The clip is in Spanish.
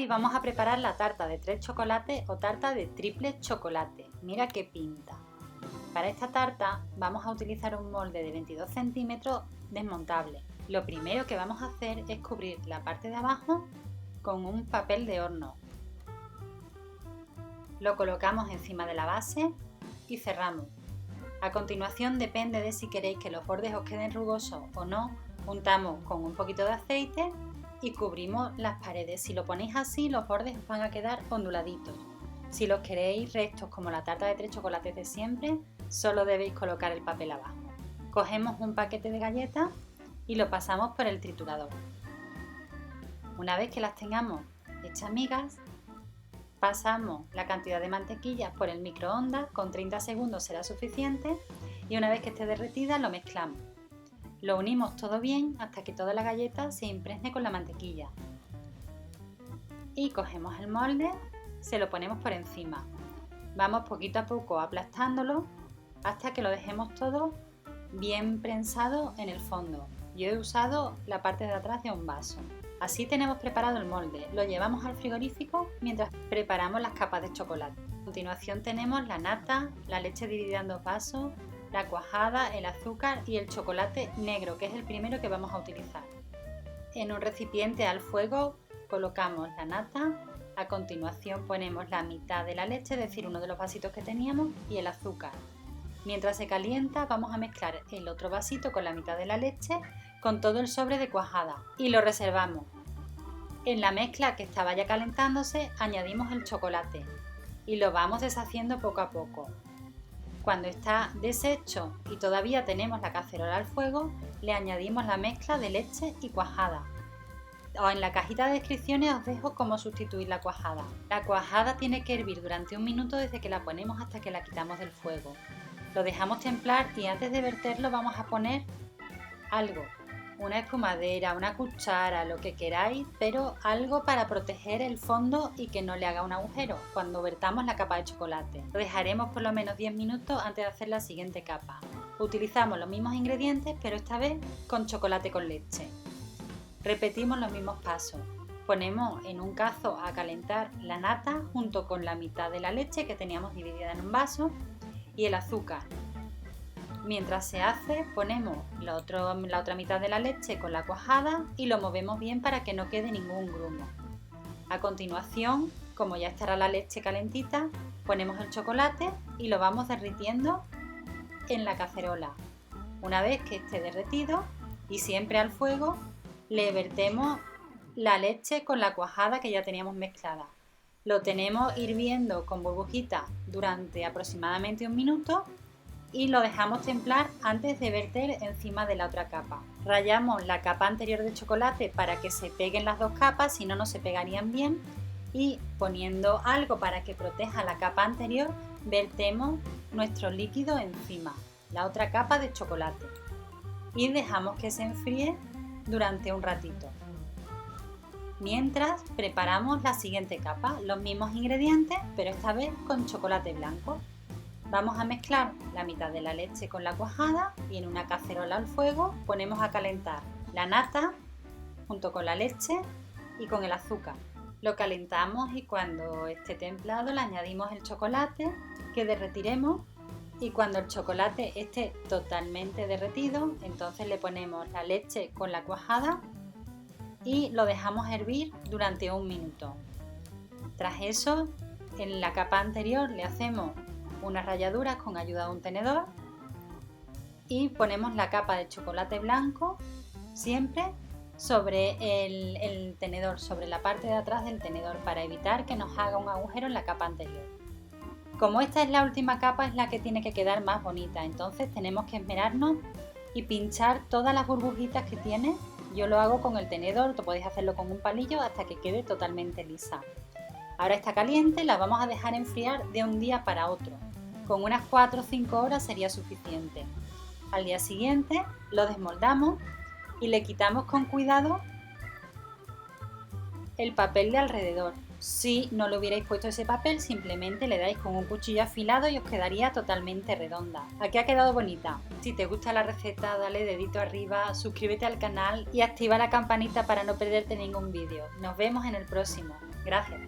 Hoy vamos a preparar la tarta de 3 chocolates o tarta de triple chocolate. Mira qué pinta. Para esta tarta vamos a utilizar un molde de 22 centímetros desmontable. Lo primero que vamos a hacer es cubrir la parte de abajo con un papel de horno. Lo colocamos encima de la base y cerramos. A continuación, depende de si queréis que los bordes os queden rugosos o no, untamos con un poquito de aceite y cubrimos las paredes. Si lo ponéis así, los bordes os van a quedar onduladitos. Si los queréis rectos como la tarta de 3 chocolates de siempre, solo debéis colocar el papel abajo. Cogemos un paquete de galletas y lo pasamos por el triturador. Una vez que las tengamos hechas migas, pasamos la cantidad de mantequilla por el microondas, con 30 segundos será suficiente, y una vez que esté derretida lo mezclamos. Lo unimos todo bien hasta que toda la galleta se impregne con la mantequilla. Y cogemos el molde, se lo ponemos por encima. Vamos poquito a poco aplastándolo hasta que lo dejemos todo bien prensado en el fondo. Yo he usado la parte de atrás de un vaso. Así tenemos preparado el molde. Lo llevamos al frigorífico mientras preparamos las capas de chocolate. A continuación tenemos la nata, la leche dividida en 2 vasos, la cuajada, el azúcar y el chocolate negro, que es el primero que vamos a utilizar. En un recipiente al fuego colocamos la nata, a continuación ponemos la mitad de la leche, es decir, uno de los vasitos que teníamos, y el azúcar. Mientras se calienta vamos a mezclar el otro vasito con la mitad de la leche con todo el sobre de cuajada y lo reservamos. En la mezcla que estaba ya calentándose añadimos el chocolate y lo vamos deshaciendo poco a poco. Cuando está deshecho y todavía tenemos la cacerola al fuego, le añadimos la mezcla de leche y cuajada. En la cajita de descripciones os dejo cómo sustituir la cuajada. La cuajada tiene que hervir durante 1 minuto desde que la ponemos hasta que la quitamos del fuego. Lo dejamos templar y antes de verterlo vamos a poner algo, una espumadera, una cuchara, lo que queráis, pero algo para proteger el fondo y que no le haga un agujero cuando vertamos la capa de chocolate. Lo dejaremos por lo menos 10 minutos antes de hacer la siguiente capa. Utilizamos los mismos ingredientes, pero esta vez con chocolate con leche. Repetimos los mismos pasos. Ponemos en un cazo a calentar la nata junto con la mitad de la leche que teníamos dividida en un vaso y el azúcar. Mientras se hace, ponemos la otra mitad de la leche con la cuajada y lo movemos bien para que no quede ningún grumo. A continuación, como ya estará la leche calentita, ponemos el chocolate y lo vamos derritiendo en la cacerola. Una vez que esté derretido y siempre al fuego, le vertemos la leche con la cuajada que ya teníamos mezclada. Lo tenemos hirviendo con burbujitas durante aproximadamente 1 minuto y lo dejamos templar antes de verter encima de la otra capa. Rallamos la capa anterior de chocolate para que se peguen las 2 capas, si no, no se pegarían bien, y poniendo algo para que proteja la capa anterior, vertemos nuestro líquido encima, la otra capa de chocolate, y dejamos que se enfríe durante un ratito. Mientras preparamos la siguiente capa, los mismos ingredientes, pero esta vez con chocolate blanco. Vamos a mezclar la mitad de la leche con la cuajada y en una cacerola al fuego ponemos a calentar la nata junto con la leche y con el azúcar. Lo calentamos y cuando esté templado le añadimos el chocolate que derretiremos y cuando el chocolate esté totalmente derretido, entonces le ponemos la leche con la cuajada y lo dejamos hervir durante 1 minuto. Tras eso, en la capa anterior le hacemos unas ralladuras con ayuda de un tenedor y ponemos la capa de chocolate blanco siempre sobre el tenedor, sobre la parte de atrás del tenedor, para evitar que nos haga un agujero en la capa anterior. Como esta es la última capa, es la que tiene que quedar más bonita, entonces tenemos que esmerarnos y pinchar todas las burbujitas que tiene. Yo lo hago con el tenedor, tú podéis hacerlo con un palillo hasta que quede totalmente lisa. Ahora está caliente, la vamos a dejar enfriar de un día para otro. Con unas 4 o 5 horas sería suficiente. Al día siguiente lo desmoldamos y le quitamos con cuidado el papel de alrededor. Si no le hubierais puesto ese papel, simplemente le dais con un cuchillo afilado y os quedaría totalmente redonda. Aquí ha quedado bonita. Si te gusta la receta, dale dedito arriba, suscríbete al canal y activa la campanita para no perderte ningún vídeo. Nos vemos en el próximo. Gracias.